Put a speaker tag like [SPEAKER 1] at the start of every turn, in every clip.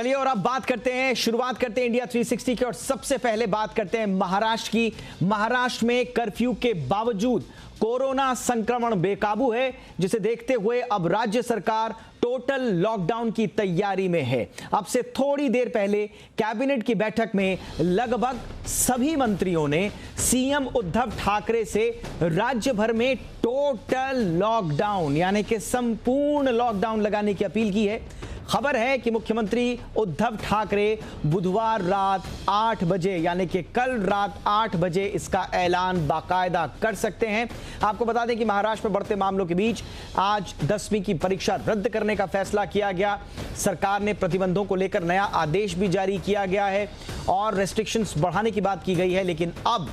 [SPEAKER 1] चलिए और अब बात करते हैं, शुरुआत करते हैं इंडिया 360 की और सबसे पहले बात करते हैं महाराष्ट्र की। महाराष्ट्र में कर्फ्यू के बावजूद कोरोना संक्रमण बेकाबू है, जिसे देखते हुए अब राज्य सरकार टोटल लॉकडाउन की तैयारी में है। अब से थोड़ी देर पहले कैबिनेट की बैठक में लगभग सभी मंत्रियों ने सीएम उद्धव ठाकरे से राज्य भर में टोटल लॉकडाउन यानी कि संपूर्ण लॉकडाउन लगाने की अपील की है। खबर है कि मुख्यमंत्री उद्धव ठाकरे बुधवार रात 8 बजे यानी कि कल रात 8 बजे इसका ऐलान बाकायदा कर सकते हैं। आपको बता दें कि महाराष्ट्र में बढ़ते मामलों के बीच आज 10वीं की परीक्षा रद्द करने का फैसला किया गया। सरकार ने प्रतिबंधों को लेकर नया आदेश भी जारी किया गया है और रेस्ट्रिक्शंस बढ़ाने की बात की गई है, लेकिन अब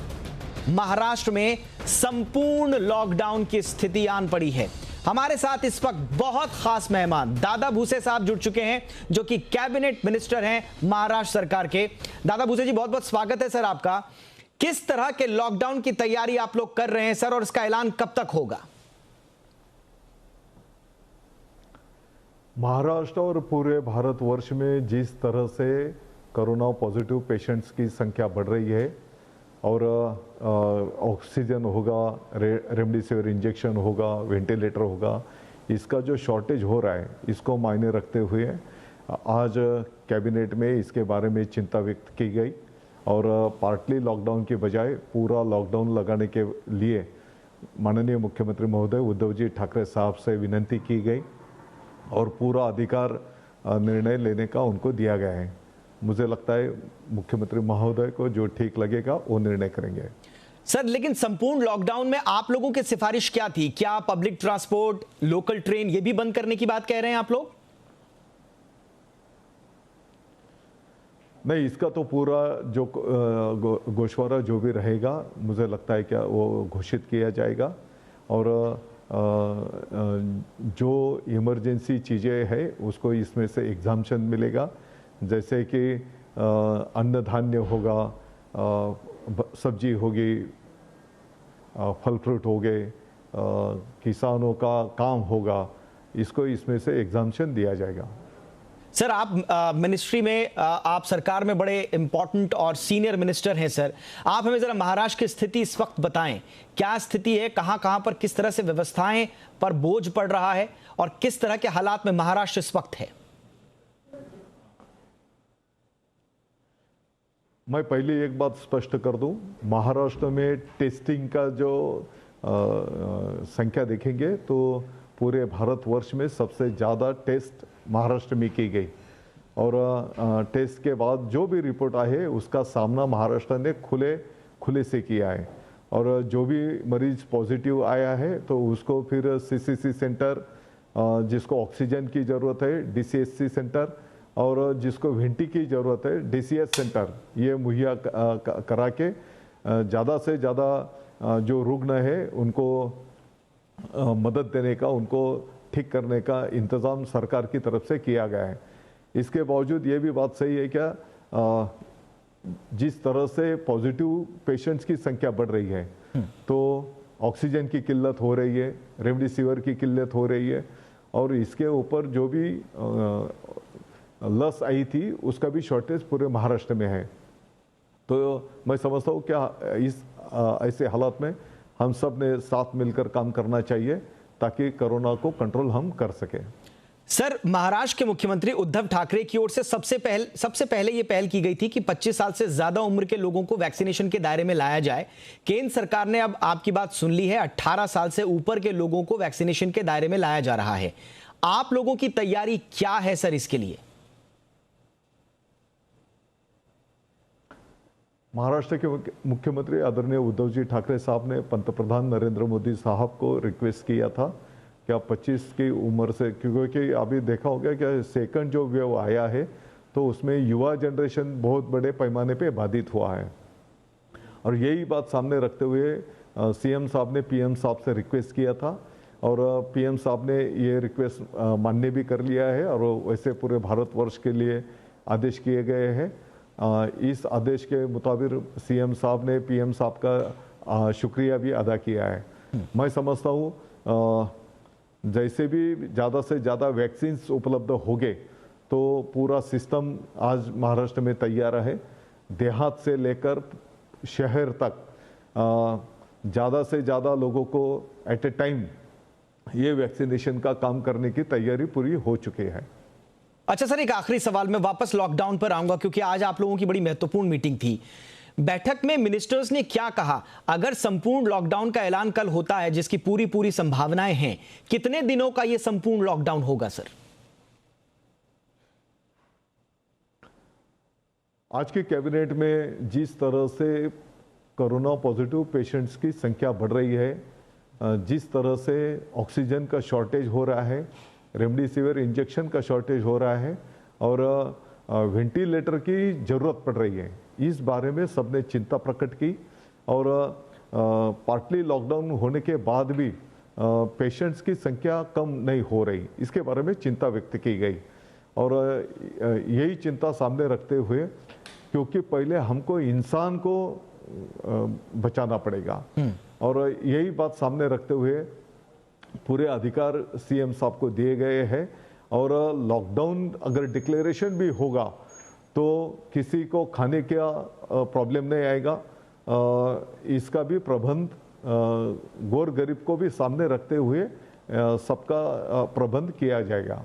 [SPEAKER 1] महाराष्ट्र में संपूर्ण लॉकडाउन की स्थिति आन पड़ी है। हमारे साथ इस वक्त बहुत खास मेहमान दादा भूसे साहब जुड़ चुके हैं, जो कि कैबिनेट मिनिस्टर हैं महाराष्ट्र सरकार के। दादा भूसे जी, बहुत बहुत स्वागत है सर आपका। किस तरह के लॉकडाउन की तैयारी आप लोग कर रहे हैं सर, और इसका ऐलान कब तक होगा?
[SPEAKER 2] महाराष्ट्र और पूरे भारतवर्ष में जिस तरह से कोरोना पॉजिटिव पेशेंट्स की संख्या बढ़ रही है और ऑक्सीजन होगा, रेमडेसिविर इंजेक्शन होगा, वेंटिलेटर होगा, इसका जो शॉर्टेज हो रहा है, इसको मायने रखते हुए आज कैबिनेट में इसके बारे में चिंता व्यक्त की गई और पार्टली लॉकडाउन के बजाय पूरा लॉकडाउन लगाने के लिए माननीय मुख्यमंत्री महोदय उद्धव जी ठाकरे साहब से विनती की गई और पूरा अधिकार निर्णय लेने का उनको दिया गया है। मुझे लगता है मुख्यमंत्री महोदय को जो ठीक लगेगा वो निर्णय करेंगे।
[SPEAKER 1] सर, लेकिन संपूर्ण लॉकडाउन में आप लोगों की सिफारिश क्या थी? क्या पब्लिक ट्रांसपोर्ट, लोकल ट्रेन ये भी बंद करने की बात कह रहे हैं आप लोग?
[SPEAKER 2] नहीं, इसका तो पूरा जो गोशवारा जो भी रहेगा, मुझे लगता है क्या वो घोषित किया जाएगा और जो इमरजेंसी चीज़ें हैं उसको इसमें से एग्जाम्पशन मिलेगा, जैसे कि अन्न धान्य होगा, सब्जी होगी, फल फ्रूट हो गए, किसानों का काम होगा, इसको इसमें से एग्जाम्पशन दिया जाएगा।
[SPEAKER 1] सर, आप मिनिस्ट्री में, आप सरकार में बड़े इंपॉर्टेंट और सीनियर मिनिस्टर हैं सर। आप हमें जरा महाराष्ट्र की स्थिति इस वक्त बताएं, क्या स्थिति है, कहां पर किस तरह से व्यवस्थाएं पर बोझ पड़ रहा है और किस तरह के हालात में महाराष्ट्र इस वक्त है?
[SPEAKER 2] मैं पहले एक बात स्पष्ट कर दूं, महाराष्ट्र में टेस्टिंग का जो संख्या देखेंगे तो पूरे भारतवर्ष में सबसे ज़्यादा टेस्ट महाराष्ट्र में की गई और टेस्ट के बाद जो भी रिपोर्ट आए उसका सामना महाराष्ट्र ने खुले से किया है और जो भी मरीज पॉजिटिव आया है तो उसको फिर सीसीसी सेंटर, जिसको ऑक्सीजन की ज़रूरत है डीसीएससी सेंटर और जिसको वेंटी की ज़रूरत है डीसीएस सेंटर, ये मुहैया करा के ज़्यादा से ज़्यादा जो रुग्ण है उनको मदद देने का, उनको ठीक करने का इंतज़ाम सरकार की तरफ से किया गया है। इसके बावजूद ये भी बात सही है क्या, जिस तरह से पॉजिटिव पेशेंट्स की संख्या बढ़ रही है तो ऑक्सीजन की किल्लत हो रही है, रेमडेसिविर की किल्लत हो रही है और इसके ऊपर जो भी लस आई थी उसका भी शॉर्टेज पूरे महाराष्ट्र में है। तो मैं समझता हूँ क्या इस ऐसे हालात में हम सब ने साथ मिलकर काम करना चाहिए ताकि कोरोना को कंट्रोल हम कर सकें।
[SPEAKER 1] सर, महाराष्ट्र के मुख्यमंत्री उद्धव ठाकरे की ओर से सबसे पहले यह पहल की गई थी कि 25 साल से ज्यादा उम्र के लोगों को वैक्सीनेशन के दायरे में लाया जाए। केंद्र सरकार ने अब आपकी बात सुन ली है, 18 साल से ऊपर के लोगों को वैक्सीनेशन के दायरे में लाया जा रहा है। आप लोगों की तैयारी क्या है सर इसके लिए?
[SPEAKER 2] महाराष्ट्र के मुख्यमंत्री आदरणीय उद्धव जी ठाकरे साहब ने पंतप्रधान नरेंद्र मोदी साहब को रिक्वेस्ट किया था कि आप 25 की उम्र से, क्योंकि अभी देखा होगा कि सेकंड जो वेव आया है तो उसमें युवा जनरेशन बहुत बड़े पैमाने पे बाधित हुआ है और यही बात सामने रखते हुए सीएम साहब ने पीएम साहब से रिक्वेस्ट किया था और पीएम साहब ने ये रिक्वेस्ट मान्य भी कर लिया है और वैसे पूरे भारतवर्ष के लिए आदेश किए गए हैं। इस आदेश के मुताबिक सीएम साहब ने पीएम साहब का शुक्रिया भी अदा किया है। मैं समझता हूँ जैसे भी ज़्यादा से ज़्यादा वैक्सीन्स उपलब्ध हो गए तो पूरा सिस्टम आज महाराष्ट्र में तैयार है। देहात से लेकर शहर तक ज़्यादा से ज़्यादा लोगों को एट ए टाइम ये वैक्सीनेशन का काम करने की तैयारी पूरी हो चुकी है।
[SPEAKER 1] अच्छा सर, एक आखिरी सवाल, मैं वापस लॉकडाउन पर आऊंगा क्योंकि आज आप लोगों की बड़ी महत्वपूर्ण मीटिंग थी। बैठक में मिनिस्टर्स ने क्या कहा? अगर संपूर्ण लॉकडाउन का ऐलान कल होता है, जिसकी पूरी संभावनाएं हैं, कितने दिनों का यह संपूर्ण लॉकडाउन होगा सर?
[SPEAKER 2] आज के कैबिनेट में जिस तरह से कोरोना पॉजिटिव पेशेंट्स की संख्या बढ़ रही है, जिस तरह से ऑक्सीजन का शॉर्टेज हो रहा है, रेमडेसिविर इंजेक्शन का शॉर्टेज हो रहा है और वेंटिलेटर की ज़रूरत पड़ रही है, इस बारे में सबने चिंता प्रकट की। और पार्टली लॉकडाउन होने के बाद भी पेशेंट्स की संख्या कम नहीं हो रही, इसके बारे में चिंता व्यक्त की गई। और यही चिंता सामने रखते हुए, क्योंकि पहले हमको इंसान को बचाना पड़ेगा, और यही बात सामने रखते हुए पूरे अधिकार सीएम साहब को दिए गए हैं। और लॉकडाउन अगर डिक्लेरेशन भी होगा तो किसी को खाने का प्रॉब्लम नहीं आएगा, इसका भी प्रबंध गौर गरीब को भी सामने रखते हुए सबका प्रबंध किया जाएगा।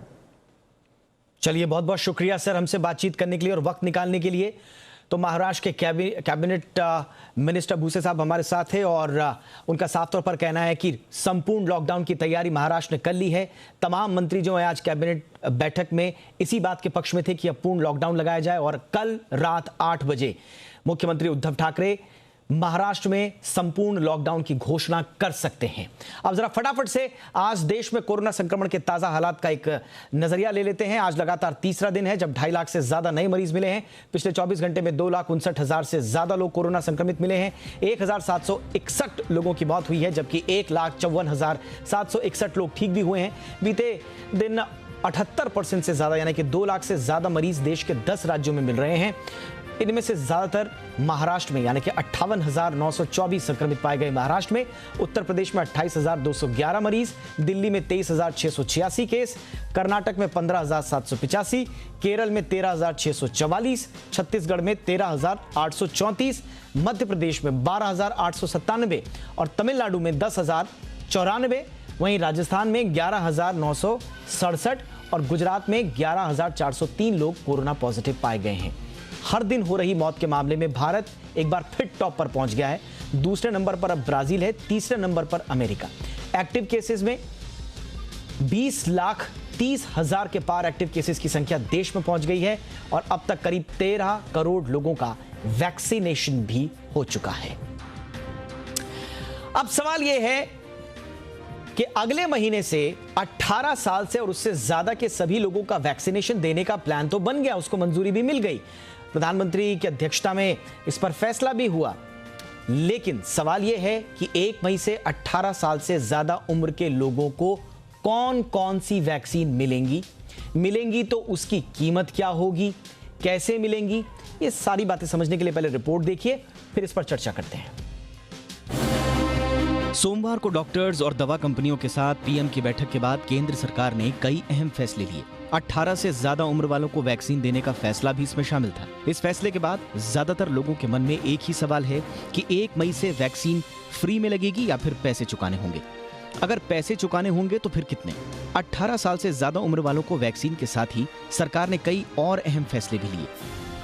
[SPEAKER 1] चलिए, बहुत बहुत शुक्रिया सर हमसे बातचीत करने के लिए और वक्त निकालने के लिए। तो महाराष्ट्र के कैबिनेट मिनिस्टर भूसे साहब हमारे साथ थे और उनका साफ तौर पर कहना है कि संपूर्ण लॉकडाउन की तैयारी महाराष्ट्र ने कर ली है। तमाम मंत्री जो है आज कैबिनेट बैठक में इसी बात के पक्ष में थे कि अब पूर्ण लॉकडाउन लगाया जाए और कल रात 8 बजे मुख्यमंत्री उद्धव ठाकरे महाराष्ट्र में संपूर्ण लॉकडाउन की घोषणा कर सकते हैं। अब जरा फटाफट से आज देश में कोरोना संक्रमण के ताजा हालात का एक नजरिया ले लेते हैं। आज लगातार तीसरा दिन है जब 2.5 लाख से ज्यादा नए मरीज मिले हैं। पिछले 24 घंटे में 2,59,000 से ज्यादा लोग कोरोना संक्रमित मिले हैं। 1,761 लोगों की मौत हुई है, जबकि 1,54,761 लोग ठीक भी हुए हैं। बीते दिन 78% से ज्यादा यानी कि 2 लाख से ज्यादा मरीज देश के 10 राज्यों में मिल रहे हैं। इनमें से ज्यादातर महाराष्ट्र में यानी कि 58,924 संक्रमित पाए गए महाराष्ट्र में। उत्तर प्रदेश में 28,211 मरीज, दिल्ली में 23,686 केस, कर्नाटक में 15,785, केरल में 13,644, छत्तीसगढ़ में 13,834, मध्य प्रदेश में 12,897 और तमिलनाडु में 10,094। वहीं राजस्थान में 11,967 और गुजरात में 11,403 लोग कोरोना पॉजिटिव पाए गए हैं। हर दिन हो रही मौत के मामले में भारत एक बार फिर टॉप पर पहुंच गया है। दूसरे नंबर पर अब ब्राजील है, तीसरे नंबर पर अमेरिका। एक्टिव केसेस में 20,30,000 के पार एक्टिव केसेस की संख्या देश में पहुंच गई है और अब तक करीब 13 करोड़ लोगों का वैक्सीनेशन भी हो चुका है। अब सवाल यह है कि अगले महीने से 18 साल से और उससे ज्यादा के सभी लोगों का वैक्सीनेशन देने का प्लान तो बन गया, उसको मंजूरी भी मिल गई। प्रधानमंत्री की अध्यक्षता में इस पर फैसला भी हुआ। लेकिन सवाल यह है कि 1 मई से 18 साल से ज्यादा उम्र के लोगों को कौन कौन सी वैक्सीन मिलेंगी तो उसकी कीमत क्या होगी, कैसे मिलेंगी, ये सारी बातें समझने के लिए पहले रिपोर्ट देखिए, फिर इस पर चर्चा करते हैं।
[SPEAKER 3] सोमवार को डॉक्टर्स और दवा कंपनियों के साथ पीएम की बैठक के बाद केंद्र सरकार ने कई अहम फैसले लिए। 18 से ज्यादा उम्र वालों को वैक्सीन देने का फैसला भी इसमें शामिल था। इस फैसले के बाद ज्यादातर लोगों के मन में एक ही सवाल है कि 1 मई से वैक्सीन फ्री में लगेगी या फिर पैसे चुकाने होंगे। अगर पैसे चुकाने होंगे तो फिर कितने? 18 साल से ज्यादा उम्र वालों को वैक्सीन के साथ ही सरकार ने कई और अहम फैसले भी लिए।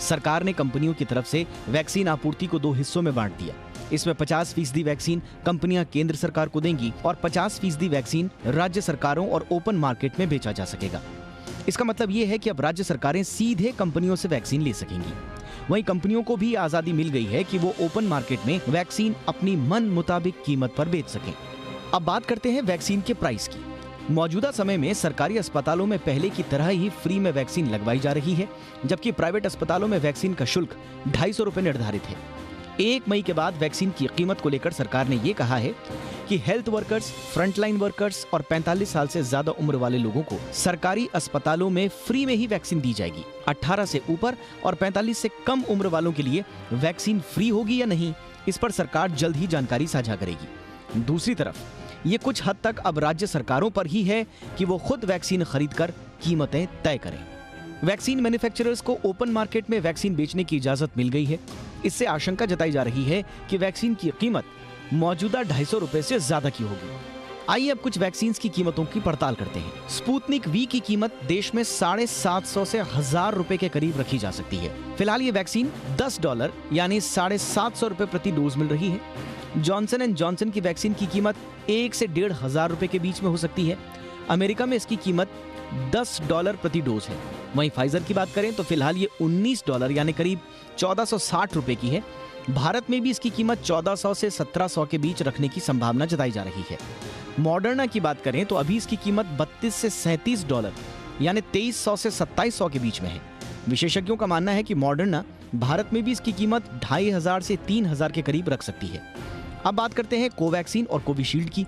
[SPEAKER 3] सरकार ने कंपनियों की तरफ से वैक्सीन आपूर्ति को 2 हिस्सों में बांट दिया। इसमें 50% वैक्सीन कंपनियां केंद्र सरकार को देंगी और 50% वैक्सीन राज्य सरकारों और ओपन मार्केट में बेचा जा सकेगा। इसका मतलब ये है कि अब राज्य सरकारें सीधे कंपनियों से वैक्सीन ले सकेंगी। वहीं कंपनियों को भी आजादी मिल गई है कि वो ओपन मार्केट में वैक्सीन अपनी मन मुताबिक कीमत पर बेच सकें। अब बात करते हैं वैक्सीन के प्राइस की। मौजूदा समय में सरकारी अस्पतालों में पहले की तरह ही फ्री में वैक्सीन लगवाई जा रही है, जबकि प्राइवेट अस्पतालों में वैक्सीन का शुल्क 250 रुपए निर्धारित है। 1 मई के बाद वैक्सीन की कीमत को लेकर सरकार ने ये कहा है कि हेल्थ वर्कर्स, फ्रंटलाइन वर्कर्स और 45 साल से ज्यादा उम्र वाले लोगों को सरकारी अस्पतालों में फ्री में ही वैक्सीन दी जाएगी। 18 से ऊपर और 45 से कम उम्र वालों के लिए वैक्सीन फ्री होगी या नहीं, इस पर सरकार जल्द ही जानकारी साझा करेगी। दूसरी तरफ ये कुछ हद तक अब राज्य सरकारों पर ही है कि वो खुद वैक्सीन खरीदकर कीमतें तय करें। वैक्सीन मैन्युफैक्चरर्स को ओपन मार्केट में वैक्सीन बेचने की इजाजत मिल गई है। इससे आशंका जताई जा रही है कि वैक्सीन की कीमत मौजूदा 250 रुपए से ज्यादा की होगी। आइए अब कुछ वैक्सीन की कीमतों की पड़ताल करते हैं। स्पुतनिक वी की कीमत देश में $750 से 1000 रुपए के करीब रखी जा सकती है। फिलहाल ये वैक्सीन $10 यानी $750 रुपए प्रति डोज मिल रही है। जॉनसन एंड जॉनसन की वैक्सीन की कीमत 1 से 1,500 रुपए के बीच में हो सकती है। अमेरिका में इसकी कीमत $10 प्रति डोज है। वहीं फाइजर की बात करें तो फिलहाल ये $19 यानी करीब 1460 रुपए की है। भारत में भी इसकी कीमत 1400 से 1700 के बीच रखने की संभावना जताई जा रही है। मॉडर्ना की बात करें तो अभी इसकी कीमत $32 से $37 यानी 2300 से 2700 के बीच में है। विशेषज्ञों का मानना है कि मॉडर्ना भारत में भी इसकी कीमत 2500 से 3000 के करीब रख सकती है। अब बात करते हैं कोवैक्सीन और कोविशील्ड की।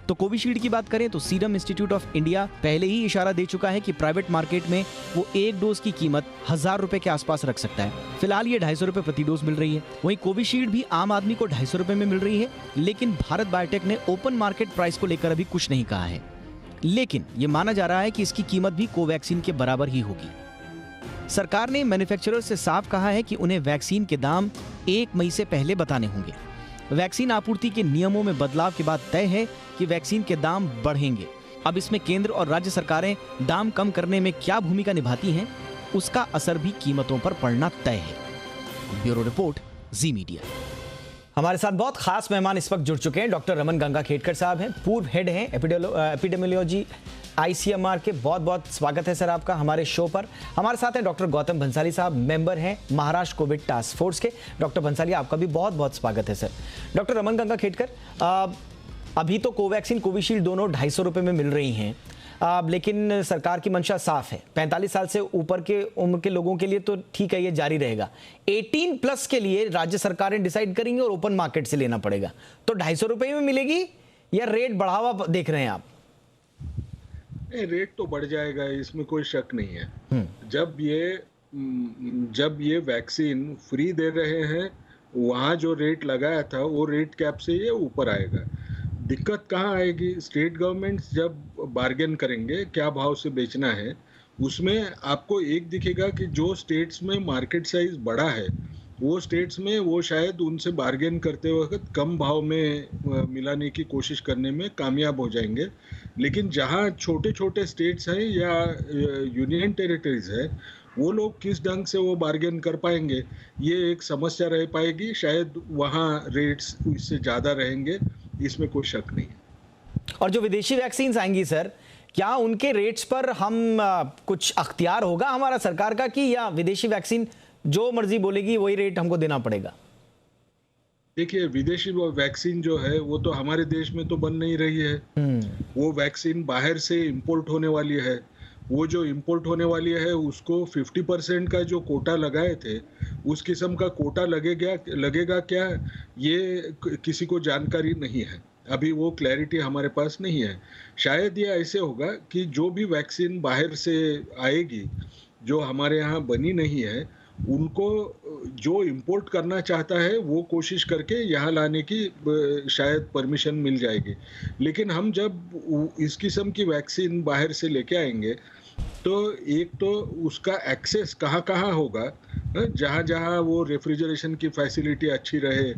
[SPEAKER 3] तो कोविशील्ड की बात करें तो सीरम इंस्टीट्यूट ऑफ इंडिया पहले ही इशारा दे चुका है कि प्राइवेट मार्केट में वो एक डोज की कीमत 1000 रुपए के आसपास रख सकता है। फिलहाल ये 250 रुपए प्रति डोज मिल रही है। वहीं कोविशील्ड भी आम आदमी को 250 रुपए में मिल रही है, लेकिन भारत बायोटेक ने ओपन मार्केट प्राइस को लेकर अभी कुछ नहीं कहा है। लेकिन ये माना जा रहा है कि इसकी कीमत भी कोवैक्सीन के बराबर ही होगी। सरकार ने मैन्युफैक्चरर से साफ कहा है कि उन्हें वैक्सीन के दाम 1 मई से पहले बताने होंगे। वैक्सीन आपूर्ति के नियमों में बदलाव के बाद तय है कि वैक्सीन के दाम बढ़ेंगे। अब इसमें केंद्र और राज्य सरकारें दाम कम करने में क्या भूमिका निभाती हैं, उसका असर भी कीमतों पर पड़ना तय है। Bureau report, Zee media.
[SPEAKER 1] हमारे साथ बहुत खास मेहमान इस वक्त जुड़ चुके हैं। डॉक्टर रमन गंगाखेडकर साहब हैं, पूर्व हेड हैं एपिडेमियोलॉजी ICMR के। बहुत बहुत स्वागत है सर आपका हमारे शो पर। हमारे साथ हैं डॉक्टर गौतम भंसाली साहब, मेंबर हैं महाराष्ट्र कोविड टास्क फोर्स के। डॉक्टर भंसाली, आपका भी बहुत बहुत स्वागत है सर। डॉक्टर रमन गंगाखेडकर, अभी तो कोवैक्सीन कोविशील्ड दोनों 250 रुपए में मिल रही हैं, लेकिन सरकार की मंशा साफ है। 45 साल से ऊपर के उम्र के लोगों के लिए तो ठीक है, ये जारी रहेगा। 18+ के लिए राज्य सरकारें डिसाइड करेंगी और ओपन मार्केट से लेना पड़ेगा। तो 250 रुपए में मिलेगी या रेट बढ़ावा देख रहे हैं आप?
[SPEAKER 4] रेट तो बढ़ जाएगा, इसमें कोई शक नहीं है। जब ये वैक्सीन फ्री दे रहे हैं, वहाँ जो रेट लगाया था वो रेट कैप से ये ऊपर आएगा। दिक्कत कहाँ आएगी? स्टेट गवर्नमेंट्स जब बार्गेन करेंगे क्या भाव से बेचना है, उसमें आपको एक दिखेगा कि जो स्टेट्स में मार्केट साइज बड़ा है वो स्टेट्स में वो शायद उनसे बार्गेन करते वक्त कम भाव में मिलाने की कोशिश करने में कामयाब हो जाएंगे। लेकिन जहाँ छोटे छोटे स्टेट्स हैं या यूनियन टेरिटरीज है, वो लोग किस ढंग से वो बार्गेन कर पाएंगे, ये एक समस्या रह पाएगी। शायद वहाँ रेट्स इससे ज़्यादा रहेंगे, इसमें कोई शक नहीं है।
[SPEAKER 1] और जो विदेशी वैक्सीन आएंगी सर, क्या उनके रेट्स पर हम कुछ अख्तियार होगा हमारा सरकार का, कि या विदेशी वैक्सीन जो मर्जी बोलेगी वही रेट हमको देना पड़ेगा?
[SPEAKER 4] देखिए, विदेशी वैक्सीन जो है वो तो हमारे देश में तो बन नहीं रही है। वो वैक्सीन बाहर से इंपोर्ट होने वाली है। वो जो इंपोर्ट होने वाली है उसको 50% का जो कोटा लगाए थे, उस किस्म का कोटा लगेगा क्या, ये किसी को जानकारी नहीं है। अभी वो क्लैरिटी हमारे पास नहीं है। शायद ये ऐसे होगा कि जो भी वैक्सीन बाहर से आएगी जो हमारे यहाँ बनी नहीं है, उनको जो इंपोर्ट करना चाहता है वो कोशिश करके यहाँ लाने की शायद परमिशन मिल जाएगी। लेकिन हम जब इस किस्म की वैक्सीन बाहर से लेके आएंगे तो एक तो उसका एक्सेस कहाँ कहाँ होगा, जहाँ जहाँ वो रेफ्रिजरेशन की फैसिलिटी अच्छी रहे,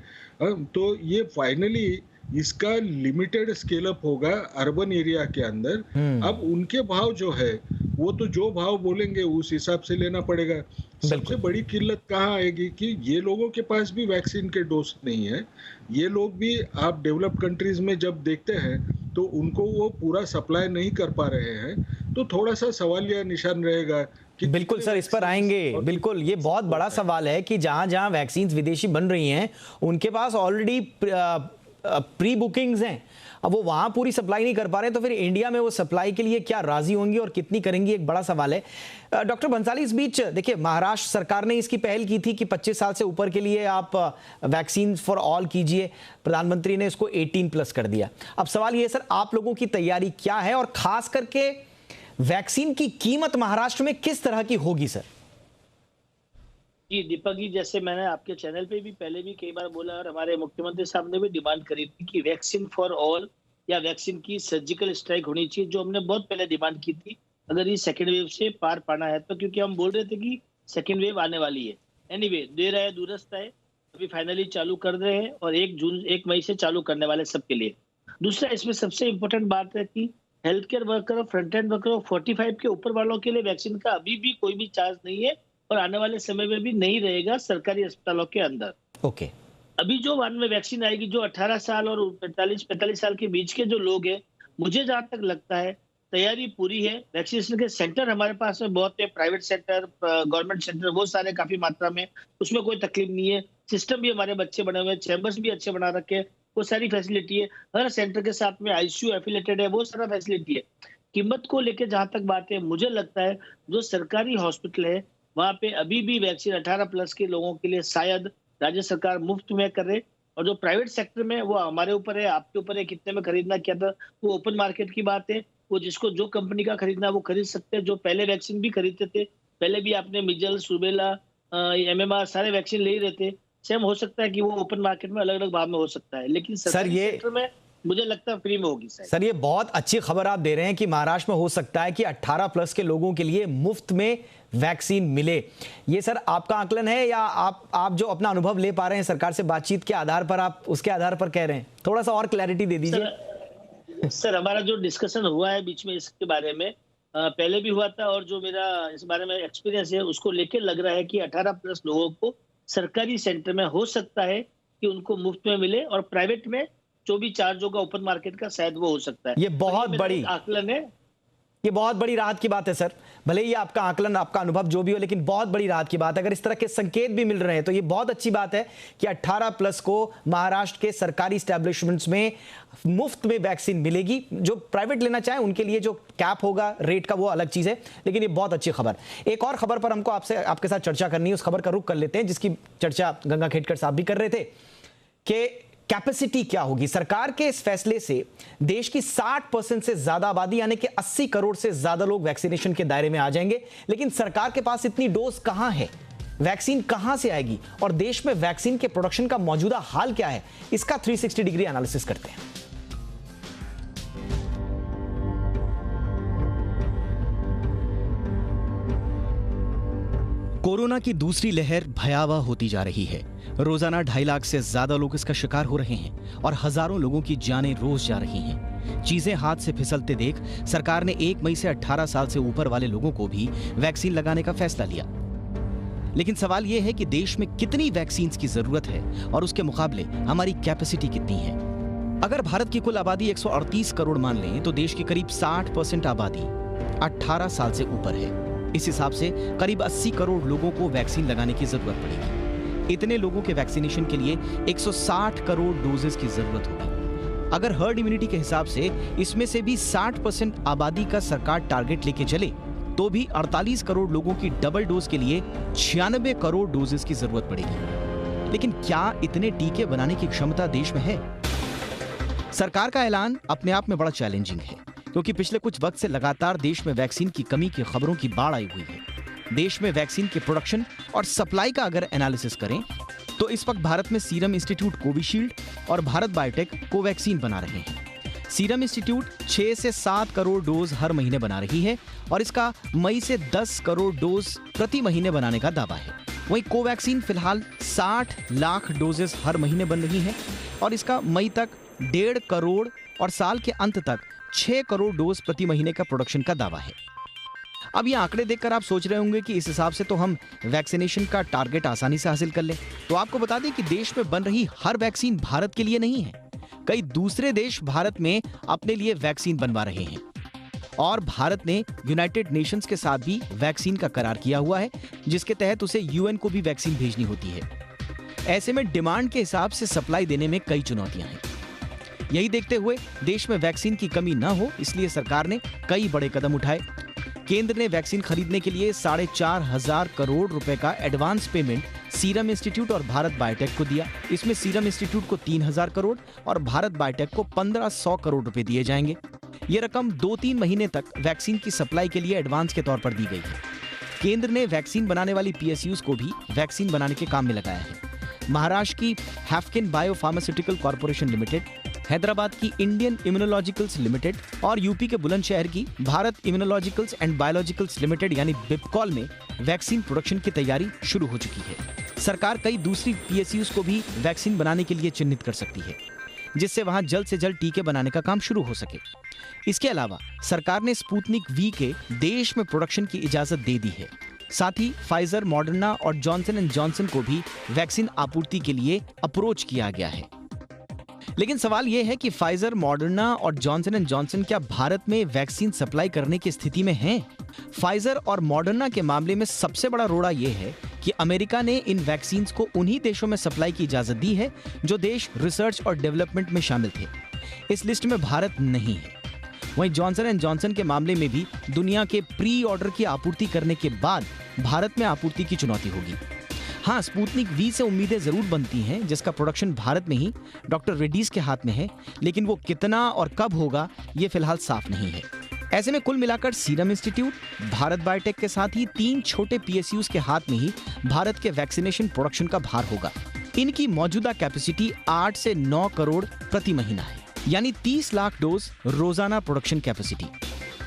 [SPEAKER 4] तो ये फाइनली इसका लिमिटेड स्केल अप होगा अर्बन एरिया के अंदर। अब उनके भाव जो है वो तो जो भाव बोलेंगे उस हिसाब से लेना पड़ेगा। सबसे बड़ी किल्लत कहाँ आएगी कि ये लोगों के पास भी वैक्सीन के डोज नहीं है। ये लोग भी आप डेवलप्ड कंट्रीज में जब देखते हैं तो उनको वो पूरा सप्लाई नहीं कर पा रहे हैं, तो थोड़ा सा सवालिया निशान रहेगा कि
[SPEAKER 1] बिल्कुल सर, इस पर आएंगे। बिल्कुल, ये बहुत बड़ा सवाल है कि जहां जहां वैक्सीन विदेशी बन रही हैं उनके पास ऑलरेडी प्री बुकिंग्स हैं। अब वो वहां पूरी सप्लाई नहीं कर पा रहे, तो फिर इंडिया में वो सप्लाई के लिए क्या राजी होंगी और कितनी करेंगी, एक बड़ा सवाल है। डॉक्टर भंसाली, इस बीच देखिए महाराष्ट्र सरकार ने इसकी पहल की थी कि 25 साल से ऊपर के लिए आप वैक्सीन फॉर ऑल कीजिए। प्रधानमंत्री ने इसको 18+ कर दिया। अब सवाल ये सर, आप लोगों की तैयारी क्या है और खास करके वैक्सीन की कीमत महाराष्ट्र में किस तरह की होगी सर?
[SPEAKER 5] जी दीपक जी, जैसे मैंने आपके चैनल पे भी पहले भी कई बार बोला और हमारे मुख्यमंत्री साहब ने भी डिमांड करी थी कि वैक्सीन फॉर ऑल या वैक्सीन की सर्जिकल स्ट्राइक होनी चाहिए, जो हमने बहुत पहले डिमांड की थी। अगर ये सेकेंड वेव से पार पाना है तो, क्योंकि हम बोल रहे थे कि सेकेंड वेव आने वाली है। एनीवे, देर है दुरुस्त है, अभी फाइनली चालू कर रहे हैं और 1 मई से चालू करने वाले सबके लिए। दूसरा, इसमें सबसे इम्पोर्टेंट बात है कि हेल्थ केयर वर्कर और फ्रंट एंड वर्कर और 45 के ऊपर वालों के लिए वैक्सीन का अभी भी कोई भी चार्ज नहीं है और आने वाले समय में भी नहीं रहेगा सरकारी अस्पतालों के अंदर।
[SPEAKER 1] ओके।
[SPEAKER 5] अभी जो वन में वैक्सीन आएगी, जो 18 साल और 45 साल के बीच के जो लोग हैं, मुझे जहां तक लगता है तैयारी पूरी है। वैक्सीनेशन के सेंटर हमारे पास में बहुत है, प्राइवेट सेंटर, गवर्नमेंट सेंटर, बहुत सारे काफी मात्रा में, उसमें कोई तकलीफ नहीं है। सिस्टम भी हमारे बच्चे बने हुए हैं, चैम्बर्स भी अच्छे बना रखे हैं, वो सारी फैसिलिटी है। हर सेंटर के साथ में आईसीयू एफिलेटेड है, वो सारा फैसिलिटी है। कीमत को लेकर जहां तक बात है, मुझे लगता है जो सरकारी हॉस्पिटल है वहां पे अभी भी वैक्सीन 18+ के लोगों के लिए शायद राज्य सरकार मुफ्त में करे, और जो प्राइवेट सेक्टर में वो हमारे ऊपर है, आपके ऊपर है, कितने में खरीदना क्या था, वो ओपन मार्केट की बात है। वो जिसको जो कंपनी का खरीदना वो खरीद सकते हैं। जो पहले वैक्सीन भी खरीदते थे, पहले भी आपने मिजल्स, रूबेला, MMR सारे वैक्सीन ले ही रहे थे, सेम हो सकता है कि वो ओपन मार्केट में अलग अलग भाव में हो सकता है, लेकिन
[SPEAKER 1] सर ये
[SPEAKER 5] सेक्टर में मुझे लगता है फ्री में होगी।
[SPEAKER 1] सर ये बहुत अच्छी खबर आप दे रहे हैं कि महाराष्ट्र में हो सकता है कि 18+ के लोगों के लिए मुफ्त में वैक्सीन मिले। ये सर आपका आकलन है या आप जो अपना अनुभव ले पा रहे हैं सरकार से बातचीत के आधार पर, आप उसके आधार पर कह रहे हैं? थोड़ा सा और क्लैरिटी दे दीजिए।
[SPEAKER 5] सर हमारा जो डिस्कशन हुआ है बीच में इसके बारे में, पहले भी हुआ था, और जो मेरा इस बारे में एक्सपीरियंस है उसको लेके लग रहा है कि 18+ लोगों को सरकारी सेंटर में हो सकता है कि उनको मुफ्त में मिले, और प्राइवेट में जो भी चार्ज होगा ओपन मार्केट का शायद वो हो सकता है।
[SPEAKER 1] ये बहुत बड़ी
[SPEAKER 5] आकलन है,
[SPEAKER 1] ये बहुत बड़ी राहत की बात है सर। भले ही आपका आकलन, आपका अनुभव जो भी हो, लेकिन बहुत बड़ी राहत की बात है। अगर इस तरह के संकेत भी मिल रहे हैं तो ये बहुत अच्छी बात है कि 18+ को महाराष्ट्र के सरकारी एस्टेब्लिशमेंट्स में मुफ्त में वैक्सीन मिलेगी। जो प्राइवेट लेना चाहे उनके लिए जो कैप होगा रेट का वो अलग चीज है, लेकिन ये बहुत अच्छी खबर। एक और खबर पर हमको आपके साथ चर्चा करनी है, उस खबर का रुख कर लेते हैं जिसकी चर्चा गंगा खेड़कर साहब भी कर रहे थे कि कैपेसिटी क्या होगी। सरकार के इस फैसले से देश की 60% से ज्यादा आबादी यानी कि 80 करोड़ से ज्यादा लोग वैक्सीनेशन के दायरे में आ जाएंगे, लेकिन सरकार के पास इतनी डोज कहां है, वैक्सीन कहां से आएगी और देश में वैक्सीन के प्रोडक्शन का मौजूदा हाल क्या है, इसका 360 डिग्री एनालिसिस करते हैं।
[SPEAKER 3] कोरोना की दूसरी लहर भयावह होती जा रही है। रोजाना 2.5 लाख से ज्यादा लोग इसका शिकार हो रहे हैं और हजारों लोगों की जानें रोज जा रही हैं। चीजें हाथ से फिसलते देख सरकार ने 1 मई से 18 साल से ऊपर वाले लोगों को भी वैक्सीन लगाने का फैसला लिया। लेकिन सवाल यह है कि देश में कितनी वैक्सीन की जरूरत है और उसके मुकाबले हमारी कैपेसिटी कितनी है। अगर भारत की कुल आबादी 138 करोड़ मान लें तो देश की करीब 60% आबादी 18 साल से ऊपर है। इस हिसाब से करीब 80 करोड़ लोगों को वैक्सीन लगाने की जरूरत पड़ेगी। इतने लोगों के वैक्सीनेशन के लिए 160 करोड़ डोजेस की जरूरत होगी। अगर हर्ड इम्यूनिटी के हिसाब से इसमें से भी 60% आबादी का सरकार टारगेट लेके चले तो भी 48 करोड़ लोगों की डबल डोज के लिए 96 करोड़ डोजेस की जरूरत पड़ेगी। लेकिन क्या इतने टीके बनाने की क्षमता देश में है? सरकार का ऐलान अपने आप में बड़ा चैलेंजिंग है, क्योंकि पिछले कुछ वक्त से लगातार देश में वैक्सीन की कमी की खबरों की बाढ़ आई हुई है। देश में वैक्सीन के प्रोडक्शन और सप्लाई का अगर एनालिसिस करें तो इस वक्त भारत में सीरम इंस्टीट्यूट कोविशील्ड और भारत बायोटेक कोवैक्सीन बना रहे हैं। सीरम इंस्टीट्यूट 6 से 7 करोड़ डोज हर महीने बना रही है और इसका मई से 10 करोड़ डोज प्रति महीने बनाने का दावा है। वहीं कोवैक्सीन फिलहाल 60 लाख डोजेस हर महीने बन रही है और इसका मई तक 1.5 करोड़ और साल के अंत तक 6 करोड़ डोज प्रति महीने का प्रोडक्शन का दावा है। अब ये आंकड़े देखकर आप सोच रहे होंगे कि इस हिसाब से तो हम वैक्सीनेशन का टारगेट आसानी से हासिल कर लें। तो आपको बता दें कि देश में बन रही हर वैक्सीन भारत के लिए नहीं है। कई दूसरे देश भारत में अपने लिए वैक्सीन बनवा रहे हैं और भारत ने यूनाइटेड नेशंस के साथ भी वैक्सीन का करार किया हुआ है, जिसके तहत उसे यूएन को भी वैक्सीन भेजनी होती है। ऐसे में डिमांड के हिसाब से सप्लाई देने में कई चुनौतियां हैं। यही देखते हुए देश में वैक्सीन की कमी न हो, इसलिए सरकार ने कई बड़े कदम उठाए। केंद्र ने वैक्सीन खरीदने के लिए 4,500 करोड़ रुपए का एडवांस पेमेंट सीरम इंस्टीट्यूट और भारत बायोटेक को दिया। इसमें सीरम इंस्टीट्यूट को 3,000 करोड़ और भारत बायोटेक को 1,500 करोड़ रुपए दिए जाएंगे। ये रकम 2-3 महीने तक वैक्सीन की सप्लाई के लिए एडवांस के तौर पर दी गई है। केंद्र ने वैक्सीन बनाने वाली PSUs को भी वैक्सीन बनाने के काम में लगाया है। महाराष्ट्र की Haffkine bio pharmaceutical corporation limited, Hyderabad की इंडियन इम्यूनोलॉजिकल्स लिमिटेड और यूपी के बुलंदशहर की Bharat Immunologicals and biologicals limited यानी बिपकॉल में वैक्सीन प्रोडक्शन की तैयारी शुरू हो चुकी है। सरकार कई दूसरी पीएसयूज को भी वैक्सीन बनाने के लिए चिन्हित कर सकती है, जिससे वहां जल्द से जल्द टीके बनाने का काम शुरू हो सके। इसके अलावा सरकार ने स्पुतनिक वी के देश में प्रोडक्शन की इजाजत दे दी है। साथ ही फाइजर, मॉडर्ना और जॉनसन एंड जॉनसन को भी वैक्सीन आपूर्ति के लिए अप्रोच किया गया है। लेकिन सवाल यह है कि फाइजर, मॉडर्ना और जॉनसन एंड जॉनसन क्या भारत में वैक्सीन सप्लाई करने की स्थिति में हैं? फाइजर और मॉडर्ना के मामले में सबसे बड़ा रोड़ा यह है कि अमेरिका ने इन वैक्सीन को उन्हीं देशों में सप्लाई की इजाजत दी है जो देश रिसर्च और डेवलपमेंट में शामिल थे। इस लिस्ट में भारत नहीं है। वहीं जॉनसन एंड जॉनसन के मामले में भी दुनिया के प्री ऑर्डर की आपूर्ति करने के बाद भारत में आपूर्ति की चुनौती होगी। हाँ, स्पुतनिक वी से उम्मीदें जरूर बनती हैं, जिसका प्रोडक्शन भारत में ही डॉक्टर रेड्डीज के हाथ में है, लेकिन वो कितना और कब होगा ये फिलहाल साफ नहीं है। ऐसे में कुल मिलाकर सीरम इंस्टीट्यूट, भारत बायोटेक के साथ ही 3 छोटे पीएसयूज के हाथ में ही भारत के वैक्सीनेशन प्रोडक्शन का भार होगा। इनकी मौजूदा कैपेसिटी 8 से 9 करोड़ प्रति महीना है, यानी 30 लाख डोज रोजाना प्रोडक्शन कैपेसिटी।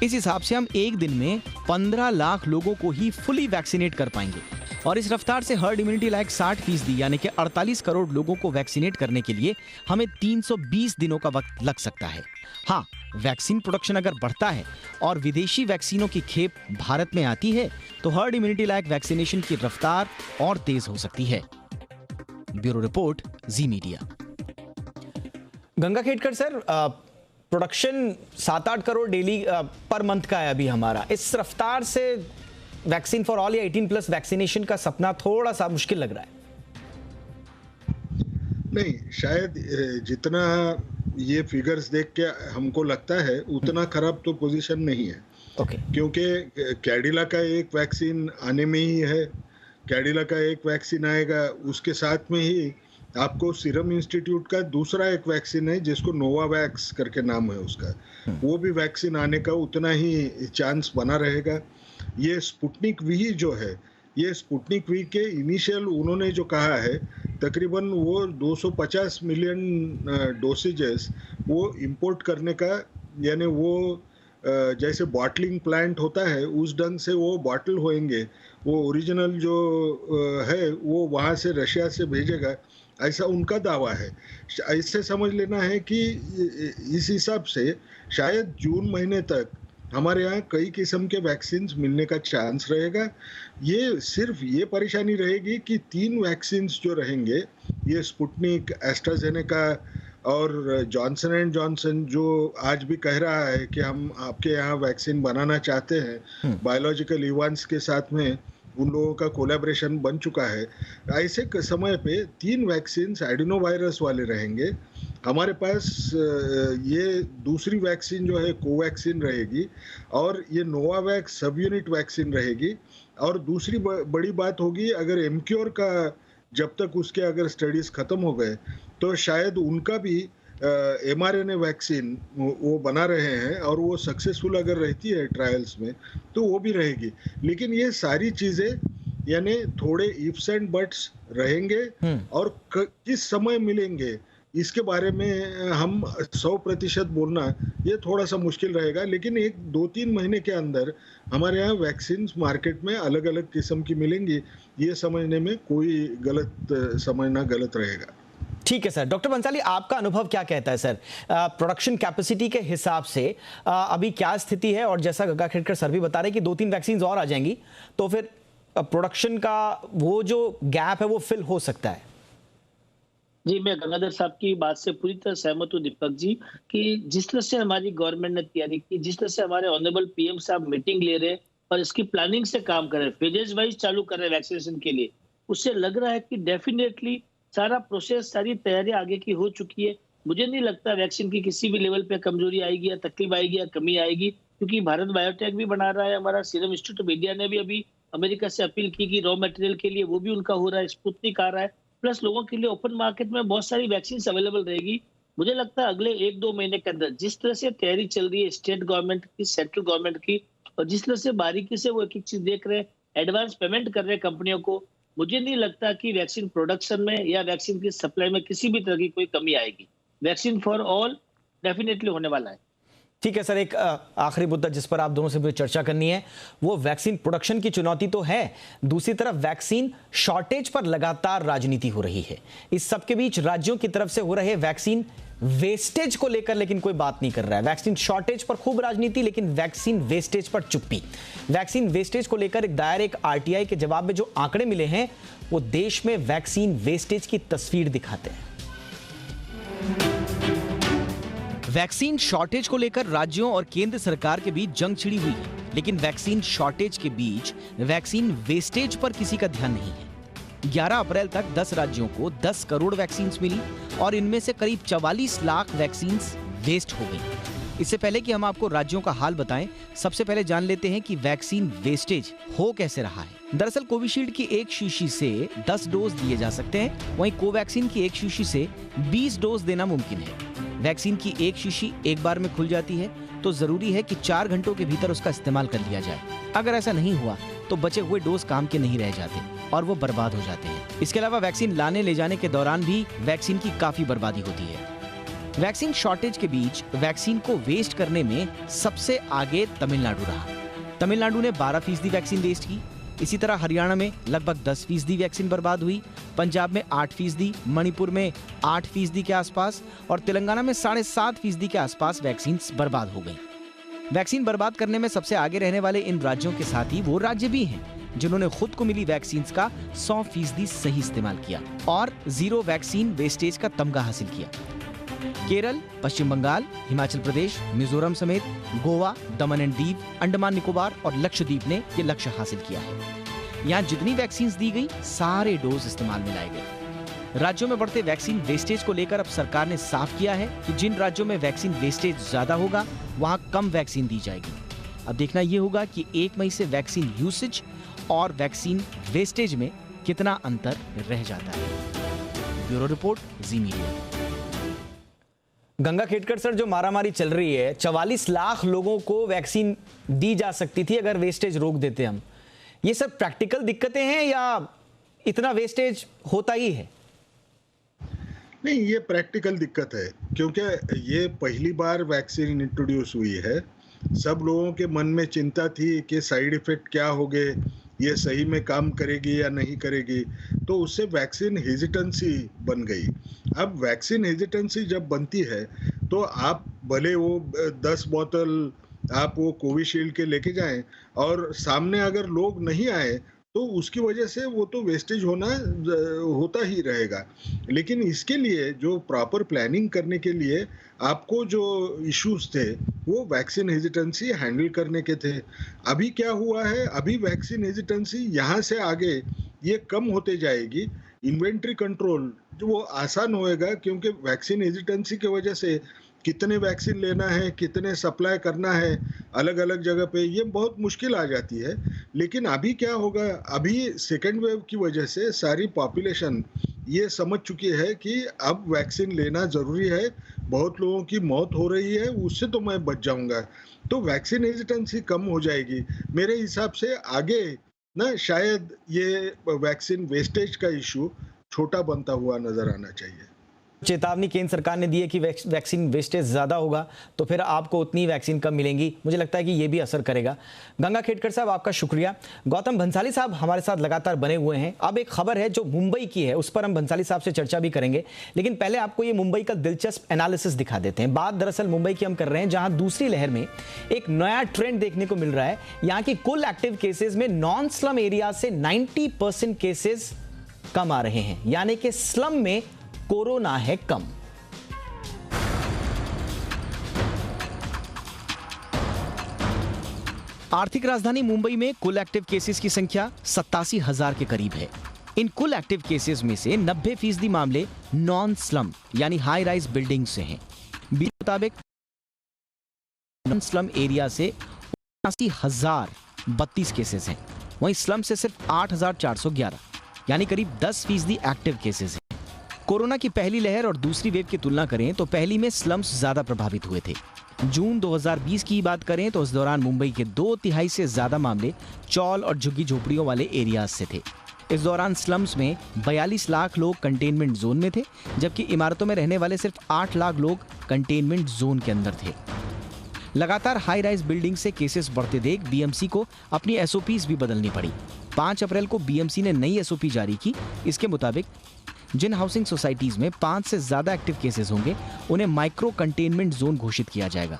[SPEAKER 3] इस हिसाब से हम एक दिन में 15 लाख लोगों को ही फुली वैक्सीनेट कर पाएंगे और इस रफ्तार से हर्ड इम्यूनिटी लायक 60% यानी कि 48 करोड़ लोगों को वैक्सीनेट करने के लिए हमें 320 दिनों का वक्त लग सकता है। हाँ, वैक्सीन प्रोडक्शन अगर बढ़ता है और विदेशी वैक्सीनों की खेप भारत में आती है तो हर्ड इम्यूनिटी लायक वैक्सीनेशन की रफ्तार और तेज हो सकती है। Bureau report, Zee Media.
[SPEAKER 1] Gangakhedkar sir, production 7-8 crore daily per month का है अभी हमारा। इस रफ्तार से वैक्सीन फॉर ऑल या 18+ वैक्सीनेशन का सपना थोड़ा सा मुश्किल लग रहा है।
[SPEAKER 4] नहीं, शायद जितना ये फिगर्स देख के हमको लगता है उतना खराब तो पोजीशन नहीं है। क्योंकि कैडिला का एक वैक्सीन आने में ही है, कैडिला का एक वैक्सीन आएगा, उसके साथ में ही आपको सीरम इंस्टीट्यूट का दूसरा एक वैक्सीन है जिसको नोवावैक्स करके नाम है उसका, वो भी वैक्सीन आने का उतना ही चांस बना रहेगा। ये स्पुतनिक वी जो है, ये स्पुतनिक वी के इनिशियल उन्होंने जो कहा है तकरीबन वो 250 मिलियन डोसेजेस वो इंपोर्ट करने का, यानी वो जैसे बॉटलिंग प्लांट होता है उस ढंग से वो बॉटल होएंगे, वो ओरिजिनल जो है वो वहाँ से रशिया से भेजेगा, ऐसा उनका दावा है। ऐसे समझ लेना है कि इस हिसाब से शायद जून महीने तक हमारे यहाँ कई किस्म के वैक्सीन मिलने का चांस रहेगा। ये सिर्फ ये परेशानी रहेगी कि 3 वैक्सीन जो रहेंगे, ये स्पुतनिक, एस्ट्राजेनेका और जॉनसन एंड जॉनसन, जो आज भी कह रहा है कि हम आपके यहाँ वैक्सीन बनाना चाहते हैं, बायोलॉजिकल इवांस के साथ में उन लोगों का कोलैबोरेशन बन चुका है। ऐसे समय पे 3 वैक्सीन एडिनो वायरस वाले रहेंगे। हमारे पास ये दूसरी वैक्सीन जो है कोवैक्सीन रहेगी और ये नोवावैक्स सब यूनिट वैक्सीन रहेगी। और दूसरी बड़ी बात होगी, अगर एमक्योर का जब तक उसके अगर स्टडीज खत्म हो गए तो शायद उनका भी mRNA वैक्सीन वो बना रहे हैं और वो सक्सेसफुल अगर रहती है ट्रायल्स में तो वो भी रहेगी। लेकिन ये सारी चीज़ें यानी थोड़े इफ्स एंड बट्स रहेंगे और किस समय मिलेंगे इसके बारे में हम 100% बोलना ये थोड़ा सा मुश्किल रहेगा। लेकिन 1-2-3 महीने के अंदर हमारे यहाँ वैक्सीन मार्केट में अलग अलग किस्म की मिलेंगी, ये समझने में कोई समझना गलत रहेगा।
[SPEAKER 1] ठीक है सर। डॉक्टर बंसाली, आपका अनुभव क्या कहता है सर, प्रोडक्शन कैपेसिटी के हिसाब से अभी क्या स्थिति है? और जैसा गंगाखेडकर सर भी बता रहे हैं कि 2-3 वैक्सीन और आ जाएंगी तो फिर प्रोडक्शन का वो जो गैप है वो फिल हो सकता है।
[SPEAKER 5] जी, मैं गंगाधर साहब की बात से पूरी तरह सहमत हूँ दीपक जी, कि जिस तरह से हमारी गवर्नमेंट ने तैयारी की, जिस तरह से हमारे ऑनरेबल पीएम साहब मीटिंग ले रहे और इसकी प्लानिंग से काम कर रहे, फेजेस वाइज चालू कर रहे वैक्सीनेशन के लिए, उससे लग रहा है कि डेफिनेटली सारा प्रोसेस, सारी तैयारी आगे की हो चुकी है। मुझे नहीं लगता वैक्सीन की किसी भी लेवल पे कमजोरी आएगी या तकलीफ आएगी या कमी आएगी, क्योंकि भारत बायोटेक भी बना रहा है, हमारा सीरम इंस्टीट्यूट ऑफ इंडिया ने भी अभी अमेरिका से अपील की कि रॉ मटेरियल के लिए वो भी उनका हो रहा है, स्पुतनिक आ रहा है, प्लस लोगों के लिए ओपन मार्केट में बहुत सारी वैक्सीन अवेलेबल रहेगी। मुझे लगता है अगले 1-2 महीने के अंदर जिस तरह से तैयारी चल रही है स्टेट गवर्नमेंट की, सेंट्रल गवर्नमेंट की, और जिस तरह से बारीकी से वो एक एक चीज देख रहे हैं, एडवांस पेमेंट कर रहे हैं कंपनियों को, मुझे नहीं लगता कि वैक्सीन प्रोडक्शन में या वैक्सीन की सप्लाई में किसी भी तरह की कोई कमी आएगी। वैक्सीन फॉर ऑल डेफिनेटली होने वाला है।
[SPEAKER 1] ठीक है सर, एक आखिरी मुद्दा जिस पर आप दोनों से मुझे चर्चा करनी है वो वैक्सीन प्रोडक्शन की चुनौती तो है, दूसरी तरफ वैक्सीन शॉर्टेज पर लगातार राजनीति हो रही है। इस सब के बीच राज्यों की तरफ से हो रहे वैक्सीन वेस्टेज को लेकर लेकिन कोई बात नहीं कर रहा है। वैक्सीन शॉर्टेज पर खूब राजनीति, लेकिन वैक्सीन वेस्टेज पर चुप्पी। वैक्सीन वेस्टेज को लेकर एक दायर एक आरटीआई के जवाब में जो आंकड़े मिले हैं वो देश में वैक्सीन वेस्टेज की तस्वीर दिखाते हैं।
[SPEAKER 3] वैक्सीन शॉर्टेज को लेकर राज्यों और केंद्र सरकार के बीच जंग छिड़ी हुई है, लेकिन वैक्सीन शॉर्टेज के बीच वैक्सीन वेस्टेज पर किसी का ध्यान नहीं है। 11 अप्रैल तक 10 राज्यों को 10 करोड़ वैक्सीन मिली और इनमें से करीब 44 लाख वैक्सीन वेस्ट हो गई। इससे पहले कि हम आपको राज्यों का हाल बताएं, सबसे पहले जान लेते हैं कि वैक्सीन वेस्टेज हो कैसे रहा है। दरअसल कोविशील्ड की एक शीशी से 10 डोज दिए जा सकते हैं, वहीं कोवैक्सीन की एक शीशी से 20 डोज देना मुमकिन है। वैक्सीन की एक शीशी एक बार में खुल जाती है तो जरूरी है कि 4 घंटों के भीतर उसका इस्तेमाल कर लिया जाए। अगर ऐसा नहीं हुआ तो बचे हुए डोज काम के नहीं रह जाते और वो बर्बाद हो जाते हैं। इसके अलावा वैक्सीन लाने ले जाने के दौरान भी वैक्सीन की काफी बर्बादी होती है। वैक्सीन शॉर्टेज के बीच वैक्सीन को वेस्ट करने में सबसे आगे तमिलनाडु रहा। तमिलनाडु ने 12% वैक्सीन वेस्ट की। इसी तरह हरियाणा में लगभग 10% वैक्सीन बर्बाद हुई, पंजाब में 8%, मणिपुर में 8% के आसपास और तेलंगाना में 7.5% के आसपास वैक्सीन बर्बाद हो गई। वैक्सीन बर्बाद करने में सबसे आगे रहने वाले इन राज्यों के साथ ही वो राज्य भी हैं जिन्होंने खुद को मिली वैक्सीन का 100% सही इस्तेमाल किया और 0 वैक्सीन वेस्टेज का तमगा हासिल किया। केरल, पश्चिम बंगाल, हिमाचल प्रदेश, मिजोरम समेत गोवा, दमन एंड दीव, अंडमान निकोबार और लक्षद्वीप ने ये लक्ष्य हासिल किया है। यहाँ जितनी वैक्सीन दी गई सारे डोज इस्तेमाल में लाए गए। राज्यों में बढ़ते वैक्सीन वेस्टेज को लेकर अब सरकार ने साफ किया है कि जिन राज्यों में वैक्सीन वेस्टेज ज्यादा होगा वहाँ कम वैक्सीन दी जाएगी। अब देखना यह होगा कि 1 मई से वैक्सीन यूसेज और वैक्सीन वेस्टेज में कितना अंतर रह जाता है। Bureau report, Zee media.
[SPEAKER 1] Ganga Khedkar sir, जो मारामारी चल रही है, 44 लाख लोगों को वैक्सीन दी जा सकती थी अगर वेस्टेज रोक देते हम। ये सब प्रैक्टिकल दिक्कतें हैं या इतना वेस्टेज होता ही है?
[SPEAKER 4] नहीं, ये प्रैक्टिकल दिक्कत है क्योंकि ये पहली बार वैक्सीन इंट्रोड्यूस हुई है। सब लोगों के मन में चिंता थी कि साइड इफेक्ट क्या होंगे, ये सही में काम करेगी या नहीं करेगी, तो उससे वैक्सीन हेजिटेंसी बन गई। अब वैक्सीन हेजिटेंसी जब बनती है तो आप भले वो 10 बोतल आप वो कोविशील्ड के लेके जाएं और सामने अगर लोग नहीं आए तो उसकी वजह से वो तो वेस्टेज होता ही रहेगा। लेकिन इसके लिए जो प्रॉपर प्लानिंग करने के लिए आपको जो इश्यूज थे वो वैक्सीन हेजिटेंसी हैंडल करने के थे। अभी क्या हुआ है, अभी वैक्सीन हेजिटेंसी यहाँ से आगे ये कम होते जाएगी। इन्वेंट्री कंट्रोल जो वो आसान होएगा क्योंकि वैक्सीन हेजिटेंसी की वजह से कितने वैक्सीन लेना है, कितने सप्लाई करना है अलग अलग जगह पे, ये बहुत मुश्किल आ जाती है। लेकिन अभी क्या होगा, अभी सेकेंड वेव की वजह से सारी पॉपुलेशन ये समझ चुकी है कि अब वैक्सीन लेना ज़रूरी है। बहुत लोगों की मौत हो रही है, उससे तो मैं बच जाऊंगा, तो वैक्सीन हेजिटेंसी कम हो जाएगी। मेरे हिसाब से आगे ना शायद ये वैक्सीन वेस्टेज का इशू छोटा बनता हुआ नजर आना चाहिए।
[SPEAKER 1] चेतावनी केंद्र सरकार ने दी है कि वैक्सीन वेस्टेज ज्यादा होगा तो फिर आपको उतनी वैक्सीन कम मिलेंगी। मुझे लगता है कि ये भी असर करेगा। गंगा खेड़कर साहब, आपका शुक्रिया। गौतम भंसाली साहब हमारे साथ लगातार बने हुए हैं। अब एक खबर है जो मुंबई की है, उस पर हम भंसाली साहब से चर्चा भी करेंगे, लेकिन पहले आपको ये मुंबई का दिलचस्प एनालिसिस दिखा देते हैं। बात दरअसल मुंबई की हम कर रहे हैं, जहां दूसरी लहर में एक नया ट्रेंड देखने को मिल रहा है। यहाँ की कुल एक्टिव केसेज में नॉन स्लम एरिया से 90% केसेज कम आ रहे हैं, यानी कि स्लम में कोरोना है कम।
[SPEAKER 3] आर्थिक राजधानी मुंबई में कुल एक्टिव केसेस की संख्या 87,000 के करीब है। इन कुल एक्टिव केसेस में से 90% मामले नॉन स्लम यानी हाई राइज बिल्डिंग से हैं। बीते मुताबिक नॉन स्लम एरिया से 79,032 केसेस हैं, वहीं स्लम से सिर्फ 8,411 यानी करीब 10% एक्टिव केसेस हैं। कोरोना की पहली लहर और दूसरी वेव की तुलना करें तो पहली में स्लम्स ज्यादा प्रभावित हुए थे। जून 2020 की बात करें तो उस दौरान मुंबई के 2/3 से ज्यादा मामले चौल और झुग्गी झोपड़ियों वाले एरियाज से थे। इस दौरान स्लम्स में 42 लाख लोग कंटेनमेंट जोन में थे, जबकि इमारतों में रहने वाले सिर्फ 8 लाख लोग कंटेनमेंट जोन के अंदर थे। लगातार हाई राइज बिल्डिंग से केसेस बढ़ते देख बीएमसी को अपनी एसओपीज भी बदलनी पड़ी। 5 अप्रैल को बीएमसी ने नई एसओपी जारी की। इसके मुताबिक जिन हाउसिंग सोसाइटीज में 5 से ज्यादा एक्टिव केसेस होंगे उन्हें माइक्रो कंटेनमेंट जोन घोषित किया जाएगा।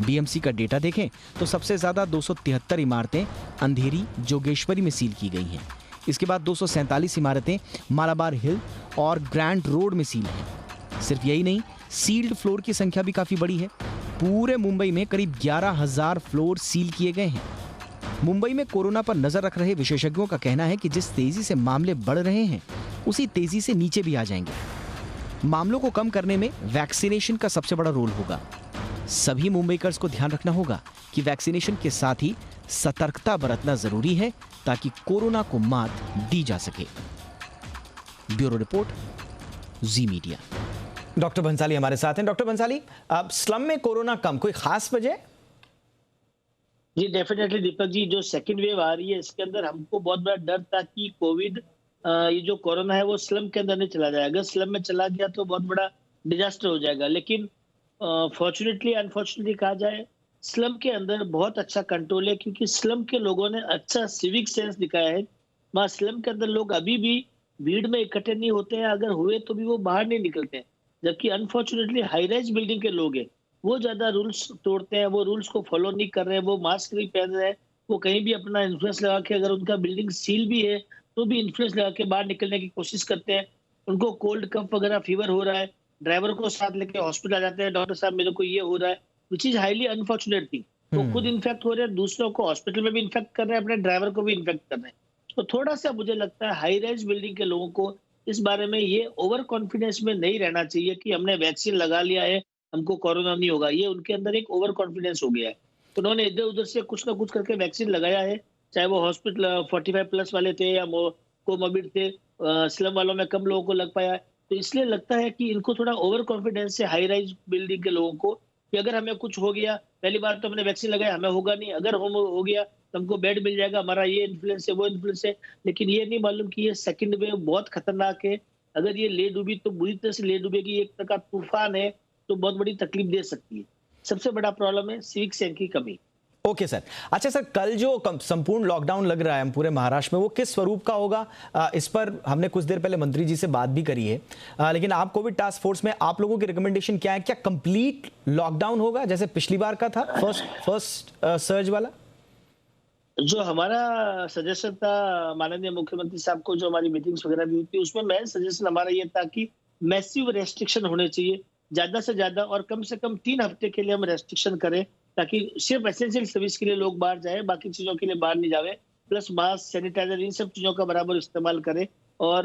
[SPEAKER 3] बीएमसी का डेटा देखें तो सबसे ज्यादा 273 इमारतें अंधेरी जोगेश्वरी में सील की गई हैं। इसके बाद 247 इमारतें मालाबार हिल और ग्रैंड रोड में सील हैं। सिर्फ यही नहीं, सील्ड फ्लोर की संख्या भी काफी बड़ी है। पूरे मुंबई में करीब 11,000 फ्लोर सील किए गए हैं। मुंबई में कोरोना पर नजर रख रहे विशेषज्ञों का कहना है कि जिस तेजी से मामले बढ़ रहे हैं उसी तेजी से नीचे भी आ जाएंगे। मामलों को कम करने में वैक्सीनेशन का सबसे बड़ा रोल होगा। सभी मुंबईकर्स को ध्यान रखना होगा कि वैक्सीनेशन के साथ ही सतर्कता बरतना जरूरी है ताकि कोरोना को मात दी जा सके। Bureau report, Zee media.
[SPEAKER 1] Doctor Bhansali हमारे साथ हैं। डॉक्टर भंसाली, अब स्लम में कोरोना कम, कोई खास वजह?
[SPEAKER 5] जी डेफिनेटली दीपक जी, जो सेकंड वेव आ रही है इसके अंदर हमको बहुत बड़ा डर था कि कोविड ये जो कोरोना है वो स्लम के अंदर नहीं चला जाएगा। अगर स्लम में चला गया तो बहुत बड़ा डिजास्टर हो जाएगा। लेकिन फॉर्चुनेटली अनफॉर्चुनेटली कहा जाए, स्लम के अंदर बहुत अच्छा कंट्रोल है, क्योंकि स्लम के लोगों ने अच्छा सिविक सेंस दिखाया है। वहाँ स्लम के अंदर लोग अभी भी भीड़ में इकट्ठे नहीं होते हैं, अगर हुए तो भी वो बाहर नहीं निकलते हैं। जबकि अनफॉर्चुनेटली हाई राइज बिल्डिंग के लोग हैं वो ज्यादा रूल्स तोड़ते हैं, वो रूल्स को फॉलो नहीं कर रहे हैं, वो मास्क नहीं पहन रहे हैं, वो कहीं भी अपना इन्फ्लुएंस लगा के, अगर उनका बिल्डिंग सील भी है तो भी इन्फ्लुएंस लगा के बाहर निकलने की कोशिश करते हैं। उनको कोल्ड कफ वगैरह फीवर हो रहा है, ड्राइवर को साथ लेके हॉस्पिटल आ जाते हैं, डॉक्टर साहब मेरे को ये हो रहा है, which is highly unfortunate thing. तो खुद इन्फेक्ट हो रहे हैं, दूसरों को हॉस्पिटल में भी इन्फेक्ट कर रहे हैं, अपने ड्राइवर को भी इन्फेक्ट कर रहे हैं। तो थोड़ा सा मुझे लगता है हाई राइज बिल्डिंग के लोगों को इस बारे में ये ओवर कॉन्फिडेंस में नहीं रहना चाहिए कि हमने वैक्सीन लगा लिया है हमको कोरोना नहीं होगा। ये उनके अंदर एक ओवर कॉन्फिडेंस हो गया है। उन्होंने इधर उधर से कुछ ना कुछ करके वैक्सीन लगाया है, चाहे वो हॉस्पिटल 45 प्लस वाले थे या कोमोबिड थे, स्लम वालों में कम लोगों को लग पाया। तो इसलिए लगता है कि इनको थोड़ा ओवर कॉन्फिडेंस है हाई राइज बिल्डिंग के लोगों को कि अगर हमें कुछ हो गया, पहली बार तो हमने वैक्सीन लगाया, हमें होगा नहीं, अगर हो गया तो हमको बेड मिल जाएगा, हमारा ये इन्फ्लुएंस है वो इन्फ्लुएंस है। लेकिन ये नहीं मालूम कि ये सेकंड वेव बहुत खतरनाक है। अगर ये ले डूबी तो बुरी तरह से ले डूबेगी, एक तरह का तूफान है, तो बहुत बड़ी तकलीफ दे सकती है। सबसे बड़ा प्रॉब्लम है सिविक सेंस की कमी।
[SPEAKER 1] Okay sir. अच्छा सर, कल जो संपूर्ण लॉकडाउन लग रहा है हम पूरे महाराष्ट्र में, वो किस स्वरूप का होगा? इस पर हमने कुछ देर पहले मंत्री जी से बात भी करी है, लेकिन आप कोविड टास्क फोर्स में आप लोगों की रिकमेंडेशन क्या है? क्या कंप्लीट लॉकडाउन होगा जैसे पिछली बार का था, फर्स्ट सर्ज वाला?
[SPEAKER 5] जो हमारा सजेशन था माननीय मुख्यमंत्री साहब को, जो हमारी मीटिंग्स वगैरह भी होती है, उसमें मेन सजेशन हमारा ये था कि मैसिव रेस्ट्रिक्शन होने चाहिए, ज्यादा से ज्यादा, और कम से कम 3 हफ्ते के लिए हम रेस्ट्रिक्शन करें, ताकि सिर्फ एसेंशियल सर्विस के लिए लोग बाहर जाए, बाकी चीजों के लिए बाहर नहीं जावे। प्लस मास्क, सैनिटाइजर, इन सब चीजों का बराबर इस्तेमाल करें। और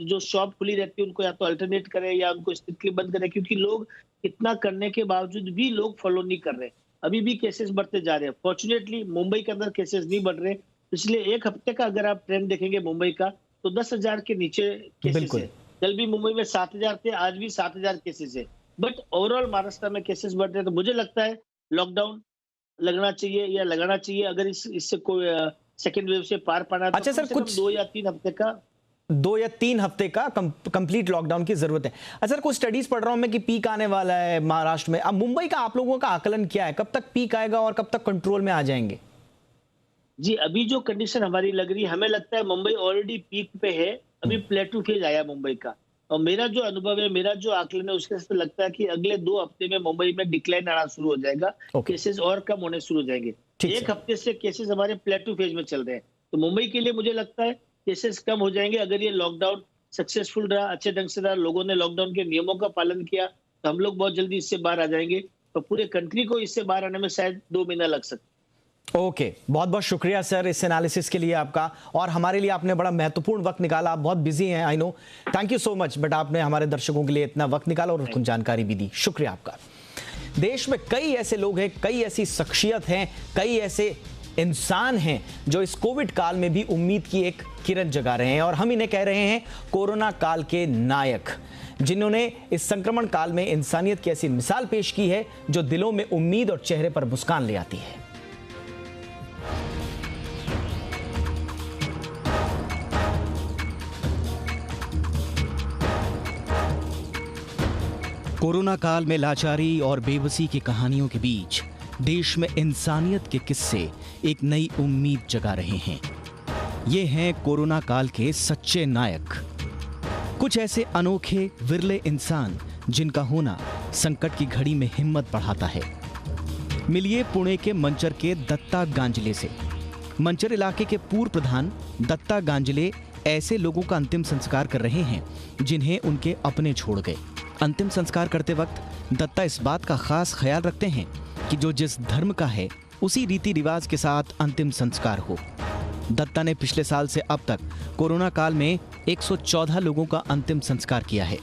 [SPEAKER 5] जो शॉप खुली रहती है उनको या तो अल्टरनेट करें या उनको स्ट्रिक्टली बंद करें, क्योंकि लोग इतना करने के बावजूद भी लोग फॉलो नहीं कर रहे। अभी भी केसेस बढ़ते जा रहे हैं। फॉर्चुनेटली मुंबई के अंदर केसेस नहीं बढ़ रहे। पिछले 1 हफ्ते का अगर आप ट्रेंड देखेंगे मुंबई का, तो 10,000 के नीचे केसेस है। कल भी मुंबई में 7,000 थे, आज भी 7,000 केसेस है। बट ओवरऑल महाराष्ट्र में केसेस बढ़ रहे हैं। तो मुझे लगता है लॉकडाउन लगना चाहिए या लगाना चाहिए, अगर इससे कोई सेकेंड वेव से पार पाना।
[SPEAKER 1] अच्छा सर, कुछ
[SPEAKER 5] 2 या 3 हफ्ते का
[SPEAKER 1] 2 या 3 हफ्ते का कंप्लीट लॉकडाउन की जरूरत है। अच्छा, कुछ स्टडीज पढ़ रहा हूं मैं कि पीक आने वाला है महाराष्ट्र में। अब मुंबई का आप लोगों का आकलन क्या है, कब तक पीक आएगा और कब तक कंट्रोल में आ जाएंगे?
[SPEAKER 5] जी, अभी जो कंडीशन हमारी लग रही है, हमें लगता है मुंबई ऑलरेडी पीक पे है। अभी प्लेटू फेज आया मुंबई का, और मेरा जो अनुभव है, मेरा जो आकलन है, उसके से लगता है कि अगले 2 हफ्ते में मुंबई में डिक्लाइन आना शुरू हो जाएगा। केसेस और कम होने शुरू हो जाएंगे। 1 हफ्ते से केसेस हमारे प्लेटू फेज में चल रहे हैं। तो मुंबई के लिए मुझे लगता है केसेस कम हो जाएंगे अगर ये लॉकडाउन सक्सेसफुल रहा, अच्छे ढंग से रहा, लोगों ने लॉकडाउन के नियमों का पालन किया, तो हम लोग बहुत जल्दी इससे बाहर आ जाएंगे। तो पूरे कंट्री को इससे बाहर आने में शायद 2 महीना लग सकता है।
[SPEAKER 1] ओके, बहुत बहुत शुक्रिया सर इस एनालिसिस के लिए आपका, और हमारे लिए आपने बड़ा महत्वपूर्ण वक्त निकाला। आप बहुत बिजी हैं, I know, thank you so much, but आपने हमारे दर्शकों के लिए इतना वक्त निकाला और कुछ जानकारी भी दी, शुक्रिया आपका। देश में कई ऐसे लोग हैं, कई ऐसी शख्सियत हैं, कई ऐसे इंसान हैं जो इस कोविड काल में भी उम्मीद की एक किरण जगा रहे हैं, और हम इन्हें कह रहे हैं कोरोना काल के नायक, जिन्होंने इस संक्रमण काल में इंसानियत की ऐसी मिसाल पेश की है जो दिलों में उम्मीद और चेहरे पर मुस्कान ले आती है।
[SPEAKER 3] कोरोना काल में लाचारी और बेबसी की कहानियों के बीच देश में इंसानियत के किस्से एक नई उम्मीद जगा रहे हैं। ये हैं कोरोना काल के सच्चे नायक, कुछ ऐसे अनोखे विरले इंसान जिनका होना संकट की घड़ी में हिम्मत बढ़ाता है। मिलिए पुणे के मंचर के दत्ता गांजले से। मंचर इलाके के पूर्व प्रधान दत्ता गांजले ऐसे लोगों का अंतिम संस्कार कर रहे हैं जिन्हें उनके अपने छोड़ गए। अंतिम संस्कार करते वक्त दत्ता इस बात का खास ख्याल रखते हैं कि जो जिस धर्म का है उसी रीति रिवाज के साथ अंतिम संस्कार हो। दत्ता ने पिछले साल से अब तक कोरोना काल में 114 लोगों का अंतिम संस्कार किया है।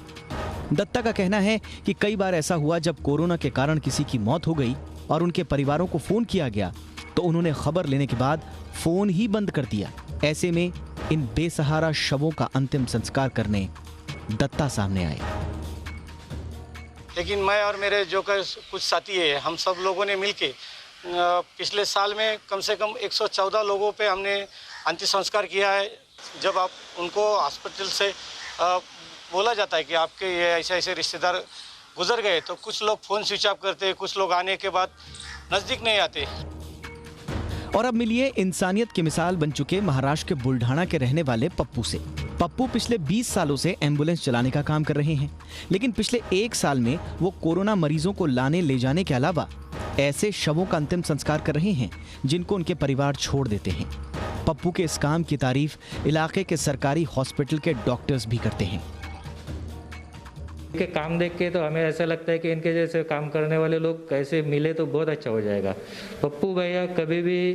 [SPEAKER 3] दत्ता का कहना है कि कई बार ऐसा हुआ जब कोरोना के कारण किसी की मौत हो गई और उनके परिवारों को फोन किया गया तो उन्होंने खबर लेने के बाद फोन ही बंद कर दिया। ऐसे में इन बेसहारा शवों का अंतिम संस्कार करने दत्ता सामने आए।
[SPEAKER 6] लेकिन मैं और मेरे जो कुछ साथी है, हम सब लोगों ने मिलके पिछले साल में कम से कम 114 लोगों पे हमने अंतिम संस्कार किया है। जब आप उनको हॉस्पिटल से बोला जाता है कि आपके ये ऐसे ऐसे रिश्तेदार गुजर गए, तो कुछ लोग फ़ोन स्विच ऑफ करते, कुछ लोग आने के बाद नज़दीक नहीं आते।
[SPEAKER 3] और अब मिलिए इंसानियत की मिसाल बन चुके महाराष्ट्र के बुल्ढाना के रहने वाले पप्पू से। पप्पू पिछले 20 सालों से एम्बुलेंस चलाने का काम कर रहे हैं, लेकिन पिछले 1 साल में वो कोरोना मरीजों को लाने ले जाने के अलावा ऐसे शवों का अंतिम संस्कार कर रहे हैं जिनको उनके परिवार छोड़ देते हैं। पप्पू के इस काम की तारीफ इलाके के सरकारी हॉस्पिटल के डॉक्टर्स भी करते हैं।
[SPEAKER 7] इनके काम देख के तो हमें ऐसा लगता है कि इनके जैसे काम करने वाले लोग कैसे मिले तो बहुत अच्छा हो जाएगा। पप्पू भैया कभी भी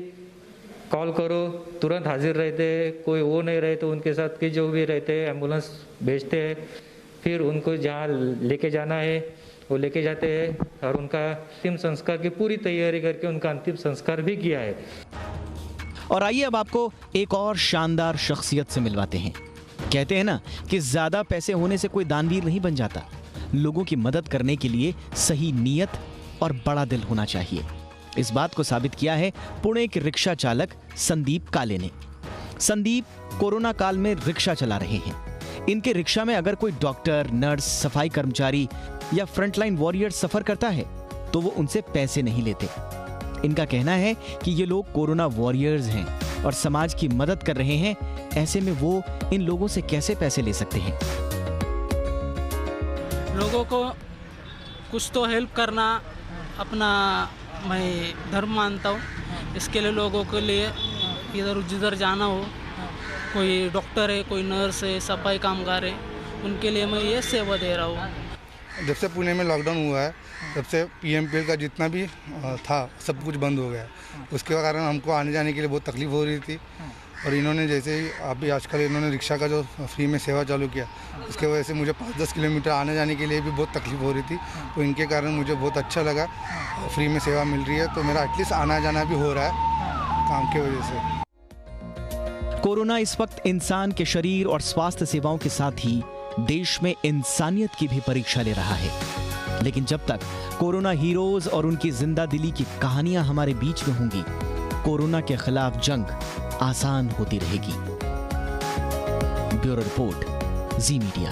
[SPEAKER 7] कॉल करो तुरंत हाजिर रहते हैं, कोई वो नहीं रहे तो उनके साथ के जो भी रहते हैं एम्बुलेंस भेजते हैं, फिर उनको जहाँ लेके जाना है वो लेके जाते हैं और उनका अंतिम संस्कार की पूरी तैयारी करके उनका अंतिम संस्कार भी किया है।
[SPEAKER 3] और आइए अब आपको एक और शानदार शख्सियत से मिलवाते हैं। कहते हैं ना कि ज्यादा पैसे होने से कोई दानवीर नहीं बन जाता, लोगों की मदद करने के लिए सही नीयत और बड़ा दिल होना चाहिए। इस बात को साबित किया है पुणे के रिक्शा चालक संदीप काले ने। संदीप कोरोना काल में रिक्शा चला रहे हैं। इनके रिक्शा में अगर कोई डॉक्टर, नर्स, सफाई कर्मचारी या फ्रंटलाइन वॉरियर सफर करता है तो वो उनसे पैसे नहीं लेते। इनका कहना है कि ये लोग कोरोना वॉरियर्स हैं और समाज की मदद कर रहे हैं, ऐसे में वो इन लोगों से कैसे पैसे ले सकते हैं।
[SPEAKER 8] लोगों को कुछ तो हेल्प करना अपना मैं धर्म मानता हूँ। इसके लिए लोगों के लिए इधर जिधर जाना हो, कोई डॉक्टर है, कोई नर्स है, सफाई कामगार है, उनके लिए मैं ये सेवा दे रहा हूँ।
[SPEAKER 9] जब से पुणे में लॉकडाउन हुआ है तब से PMPL का जितना भी था सब कुछ बंद हो गया है। उसके कारण हमको आने जाने के लिए बहुत तकलीफ हो रही थी और इन्होंने जैसे ही अभी आजकल इन्होंने रिक्शा का जो फ्री में सेवा चालू किया, उसके वजह से मुझे 5-10 किलोमीटर आने जाने के लिए भी बहुत तकलीफ हो रही थी। तो इनके कारण मुझे बहुत अच्छा लगा, फ्री में सेवा मिल रही है तो मेरा एटलीस्ट आना जाना भी हो रहा है काम की वजह से।
[SPEAKER 3] कोरोना इस वक्त इंसान के शरीर और स्वास्थ्य सेवाओं के साथ ही देश में इंसानियत की भी परीक्षा ले रहा है। लेकिन जब तक कोरोना हीरोज और उनकी जिंदा दिली की कहानियां हमारे बीच में होंगी, कोरोना के खिलाफ जंग आसान होती रहेगी। Bureau report, Zee media.